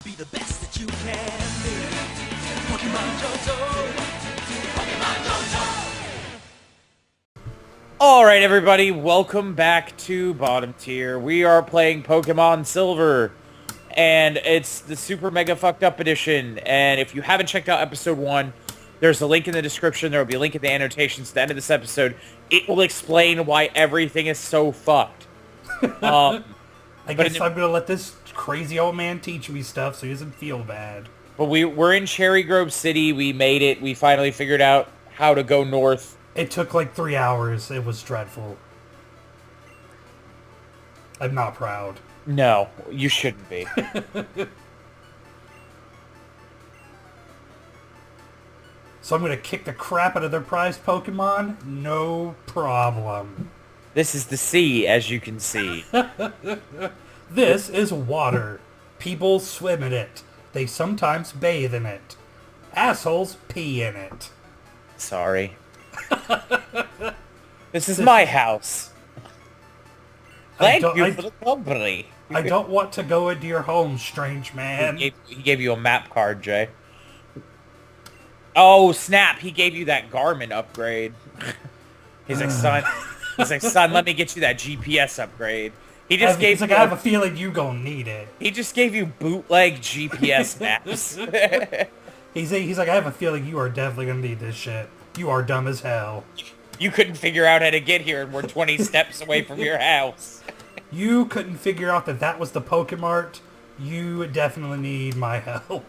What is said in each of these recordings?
Be the best that you can be. Pokemon Johto. Pokemon Johto. Alright everybody, welcome back to Bottom Tier. We are playing Pokemon Silver. And it's the Super Mega Fucked Up Edition. And if you haven't checked out episode 1, there's a link in the description. There will be a link in the annotations at the end of this episode. It will explain why everything is so fucked. I guess I'm gonna let this crazy old man teach me stuff so he doesn't feel bad. But we're in Cherry Grove City. We made it. We finally figured out how to go north. It took like 3 hours. It was dreadful. I'm not proud. No, you shouldn't be. So I'm gonna kick the crap out of their prized Pokemon? No problem. This is the sea, as you can see. This is water. People swim in it. They sometimes bathe in it. Assholes pee in it. Sorry. This is my house. Thank you for the company. I don't want to go into your home, strange man. He gave you a map card, Jay. Oh, snap. He gave you that Garmin upgrade. He's like, son, let me get you that GPS upgrade. He just gave I have a feeling you gonna need it. He just gave you bootleg GPS maps. He's like, I have a feeling you are definitely gonna need this shit. You are dumb as hell. You couldn't figure out how to get here and we're 20 steps away from your house. You couldn't figure out that was the Pokemart. You definitely need my help.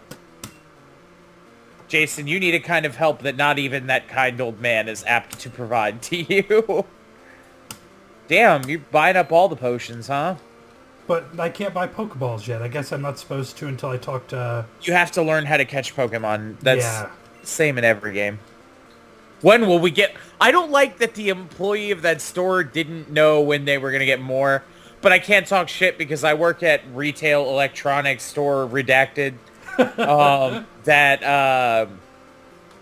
Jason, you need a kind of help that not even that kind old man is apt to provide to you. Damn, you're buying up all the potions, huh? But I can't buy Pokeballs yet. I guess I'm not supposed to until I talk to... You have to learn how to catch Pokemon. That's the same in every game. When will we get... I don't like that the employee of that store didn't know when they were going to get more, but I can't talk shit because I work at retail electronics store redacted.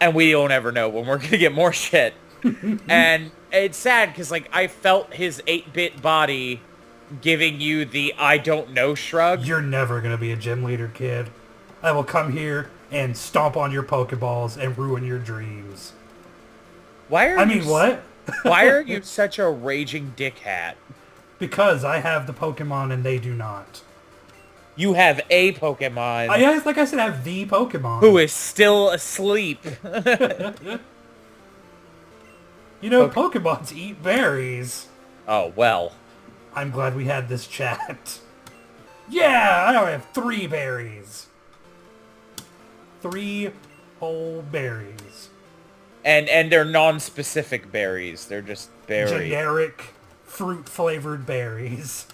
And we don't ever know when we're going to get more shit. And it's sad because, like, I felt his 8-bit body giving you the I don't know shrug. You're never going to be a gym leader, kid. I will come here and stomp on your Pokeballs and ruin your dreams. Why are what? Why are you such a raging dickhat? Because I have the Pokemon and they do not. You have a Pokemon. Like I said, I have the Pokemon. Who is still asleep. You know, Pokemons eat berries. Oh, well. I'm glad we had this chat. Yeah, I now have 3 berries. 3 whole berries. And they're non-specific berries. They're just berries. Generic fruit-flavored berries.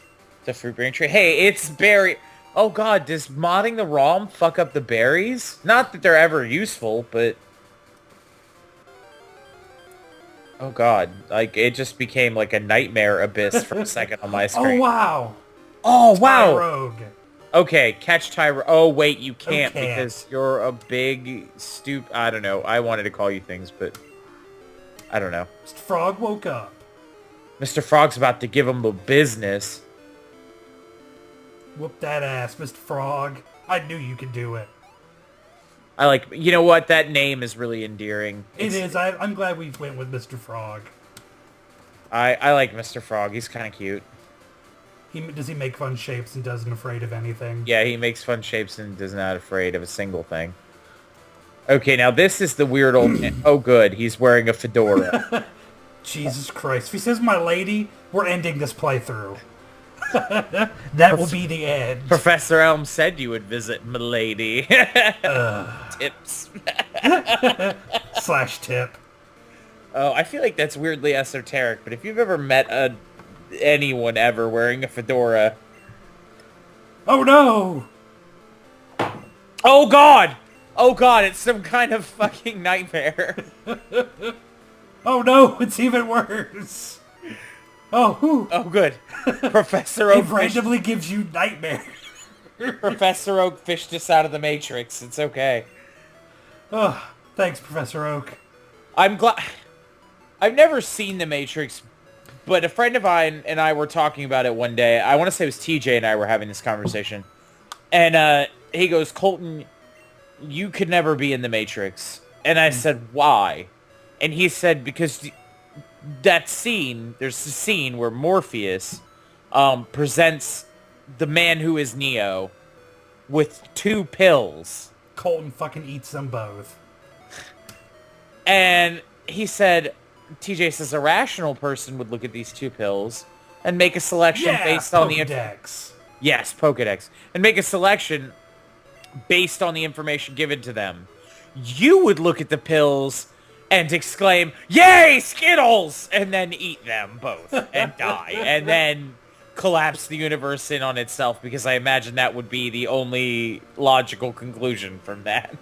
The fruit bearing tree. Hey, it's berry... Oh god, does modding the ROM fuck up the berries? Not that they're ever useful, but... Oh god, like, it just became like a nightmare abyss for a second on my screen. Oh wow! Oh wow! Rogue. Okay, catch Tyro. Oh wait, you can't because you're a big I don't know. I wanted to call you things, but... I don't know. Mr. Frog woke up. Mr. Frog's about to give him the business. Whoop that ass, Mr. Frog. I knew you could do it. I like... You know what? That name is really endearing. It is. I'm glad we went with Mr. Frog. I like Mr. Frog. He's kind of cute. Does he make fun shapes and doesn't afraid of anything? Yeah, he makes fun shapes and is not afraid of a single thing. Okay, now this is the weird old man. Oh, good. He's wearing a fedora. Jesus Christ. If he says my lady, we're ending this playthrough. That will be the end. Professor Elm said you would visit milady. Tips. / tip. Oh, I feel like that's weirdly esoteric, but if you've ever met anyone ever wearing a fedora... Oh no! Oh god! Oh god, it's some kind of fucking nightmare. Oh no, it's even worse. Oh, whew. Oh good. Professor Oak It randomly gives you nightmares. Professor Oak fished us out of the Matrix. It's okay. Oh, thanks, Professor Oak. I'm glad... I've never seen the Matrix, but a friend of mine and I were talking about it one day. I want to say it was TJ and I were having this conversation. And he goes, Colton, you could never be in the Matrix. And I said, why? And he said, because that scene, there's a scene where Morpheus presents the man who is Neo with 2 pills. Colton fucking eats them both. And he said, TJ says a rational person would look at these 2 pills and make a selection based on the... Pokédex. Yes, Pokedex. And make a selection based on the information given to them. You would look at the pills and exclaim, "Yay, Skittles!" and then eat them both and die. And then collapse the universe in on itself, because I imagine that would be the only logical conclusion from that.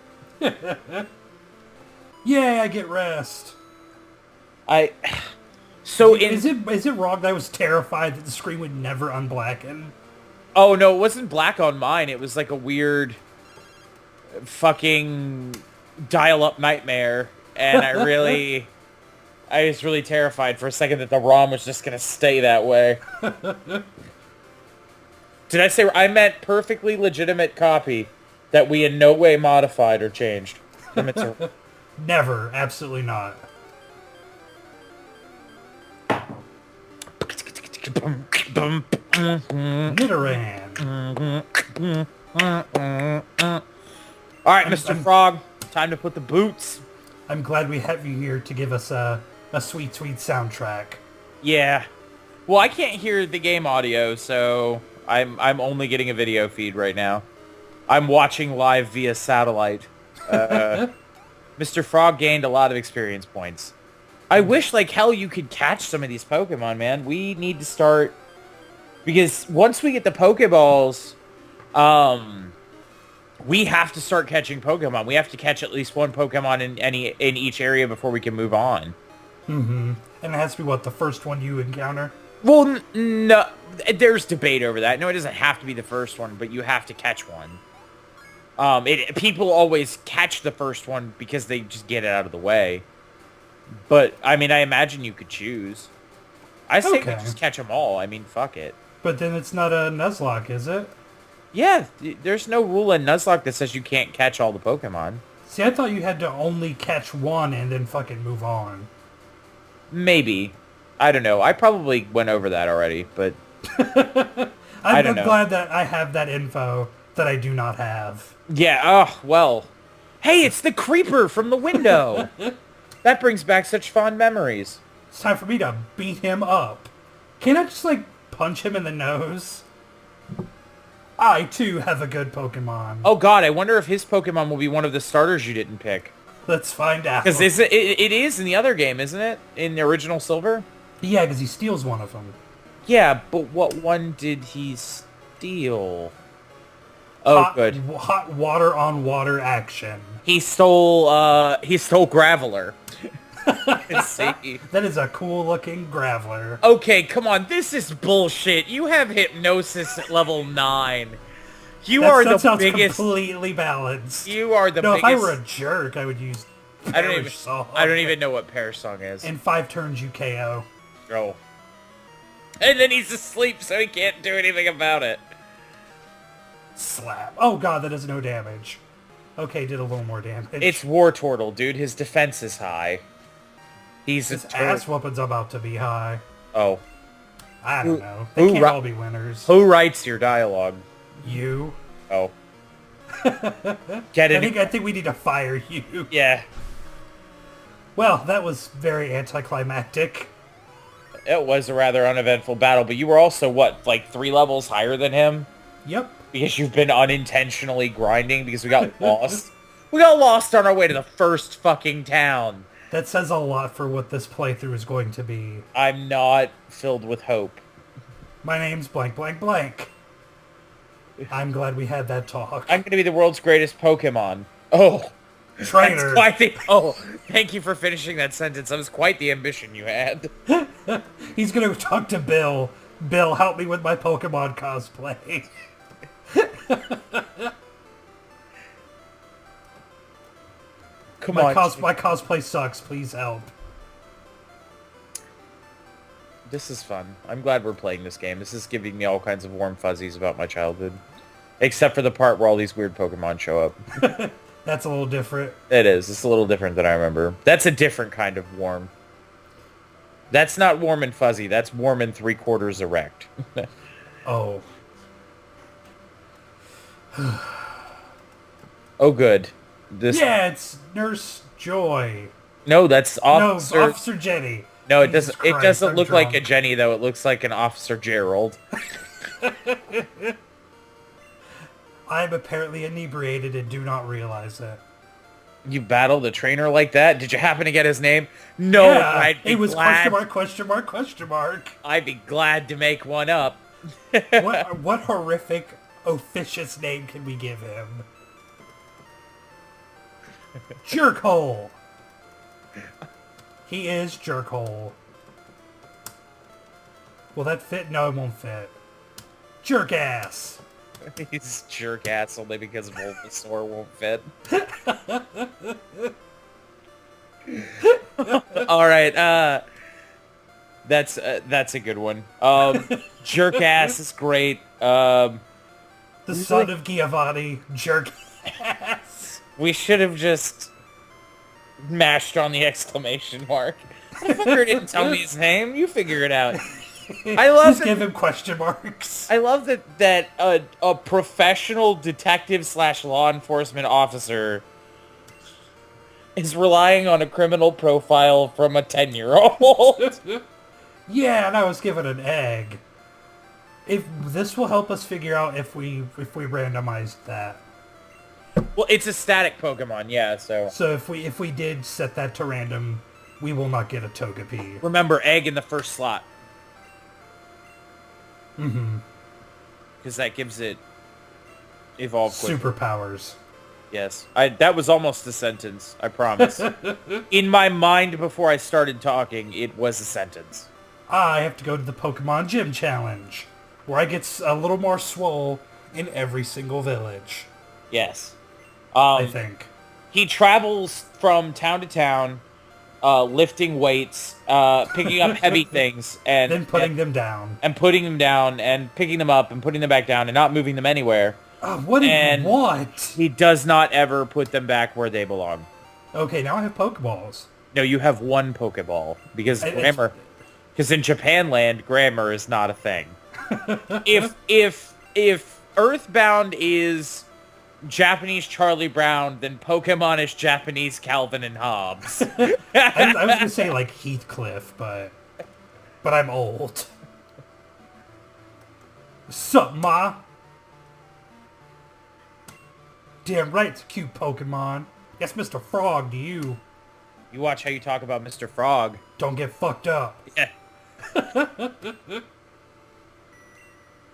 Yay, I get rest. So is it wrong that I was terrified that the screen would never unblacken? Oh, no, it wasn't black on mine. It was like a weird fucking dial-up nightmare. And I was really terrified for a second that the ROM was just going to stay that way. Did I say... I meant perfectly legitimate copy that we in no way modified or changed. Never. Absolutely not. Nidoran. Alright, Mr. Frog. Time to put the boots. I'm glad we have you here to give us a sweet, sweet soundtrack. Yeah. Well, I can't hear the game audio, so I'm only getting a video feed right now. I'm watching live via satellite. Mr. Frog gained a lot of experience points. I wish like hell you could catch some of these Pokemon, man. We need to start... Because once we get the Pokeballs, we have to start catching Pokemon. We have to catch at least one Pokemon in each area before we can move on. Mm-hmm. And it has to be, what, the first one you encounter? Well, no, there's debate over that. No, it doesn't have to be the first one, but you have to catch one. People always catch the first one because they just get it out of the way. But, I mean, I imagine you could choose. I say we just catch them all. I mean, fuck it. But then it's not a Nuzlocke, is it? Yeah, there's no rule in Nuzlocke that says you can't catch all the Pokemon. See, I thought you had to only catch one and then fucking move on. Maybe. I don't know. I probably went over that already, but... I'm glad that I have that info that I do not have. Yeah, oh, well. Hey, it's the creeper from the window! That brings back such fond memories. It's time for me to beat him up. Can't I just, like, punch him in the nose? I, too, have a good Pokemon. Oh, God, I wonder if his Pokemon will be one of the starters you didn't pick. Let's find out. Because it is in the other game, isn't it? In the original Silver? Yeah, because he steals one of them. Yeah, but what one did he steal? Oh, good. Hot water on water action. He stole Graveler. See. That is a cool-looking Graveler. Okay, come on. This is bullshit. You have Hypnosis at level 9. That sounds completely balanced. You are the biggest... No, if I were a jerk, I would use Perish Song. I don't even know what Perish Song is. In 5 turns, you KO. Oh. And then he's asleep, so he can't do anything about it. Slap. Oh, God, that does no damage. Okay, did a little more damage. It's War Turtle, dude. His defense is high. His ass whooping's about to be high. Oh. I don't know. They can't all be winners. Who writes your dialogue? You. Oh. Get it? I think we need to fire you. Yeah. Well, that was very anticlimactic. It was a rather uneventful battle, but you were also, what, like 3 levels higher than him? Yep. Because you've been unintentionally grinding because we got lost. We got lost on our way to the first fucking town. That says a lot for what this playthrough is going to be. I'm not filled with hope. My name's blank blank blank. I'm glad we had that talk. I'm going to be the world's greatest Pokemon. Oh. Trainer. Thank you for finishing that sentence. That was quite the ambition you had. He's going to talk to Bill. Bill, help me with my Pokemon cosplay. My cosplay sucks. Please help. This is fun. I'm glad we're playing this game. This is giving me all kinds of warm fuzzies about my childhood. Except for the part where all these weird Pokemon show up. That's a little different. It is. It's a little different than I remember. That's a different kind of warm. That's not warm and fuzzy. That's warm and 3/4 erect. Oh. Oh, good. This. Yeah, it's Nurse Joy. No, that's No, Officer. Officer Jenny. No, it Jesus doesn't. It Christ, doesn't I'm look like a drunk. Jenny though. It looks like an Officer Gerald. I'm apparently inebriated and do not realize it. You battled a trainer like that? Did you happen to get his name? No, Yeah, I'd be it was glad. question mark. I'd be glad to make one up. What horrific, officious name can we give him? Jerkhole. He is Jerkhole. Will that fit? No, it won't fit. Jerkass. He's jerk ass only because Bulbasaur won't fit. All right, that's a good one. Jerk ass is great. The son of Giovanni, Jerkass. We should have just mashed on the exclamation mark. The fucker didn't tell me his name. You figure it out. I love Just give him question marks. I love that a professional detective / law enforcement officer is relying on a criminal profile from a 10-year-old. Yeah, and I was given an egg. If this will help us figure out if we randomized that. Well, it's a static Pokemon, yeah, so... So if we did set that to random, we will not get a Togepi. Remember, egg in the first slot. Mm-hmm. Because that gives it evolve quick. Superpowers. Yes. That was almost a sentence, I promise. In my mind before I started talking, it was a sentence. I have to go to the Pokemon Gym Challenge, where I get a little more swole in every single village. Yes. I think. He travels from town to town, lifting weights, picking up heavy things, and Then putting them down. and putting them down, and picking them up, and putting them back down, and not moving them anywhere. What did And- you want? He does not ever put them back where they belong. Okay, now I have Pokeballs. No, you have one Pokeball, because It's- grammar... Because in Japan land, grammar is not a thing. If Earthbound is Japanese Charlie Brown, then Pokemon is Japanese Calvin and Hobbes. I was gonna say like Heathcliff, but I'm old. Sup, ma? Damn right, it's a cute Pokemon. Yes, Mr. Frog to you. You watch how you talk about Mr. Frog. Don't get fucked up. Yeah.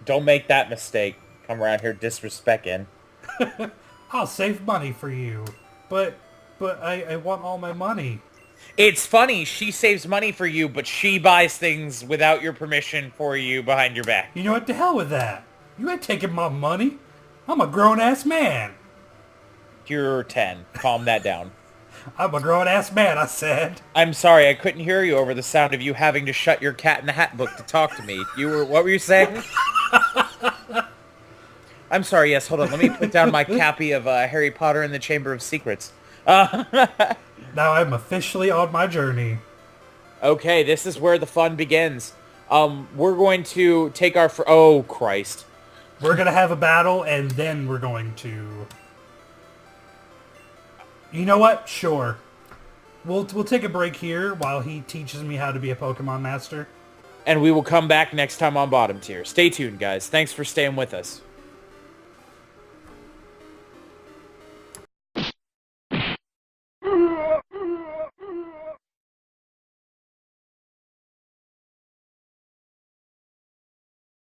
Don't make that mistake. Come around here disrespecting. I'll save money for you. But I want all my money. It's funny, she saves money for you, but she buys things without your permission for you behind your back. You know what? To hell with that. You ain't taking my money. I'm a grown-ass man. You're 10. Calm that down. I'm a grown-ass man, I said. I'm sorry, I couldn't hear you over the sound of you having to shut your Cat in the Hat book to talk to me. What were you saying? I'm sorry, yes, hold on. Let me put down my copy of Harry Potter and the Chamber of Secrets. Now I'm officially on my journey. Okay, this is where the fun begins. We're going to take our... Oh, Christ. We're gonna have a battle, and then we're going to... You know what? Sure. We'll take a break here while he teaches me how to be a Pokemon Master. And we will come back next time on Bottom Tier. Stay tuned, guys. Thanks for staying with us.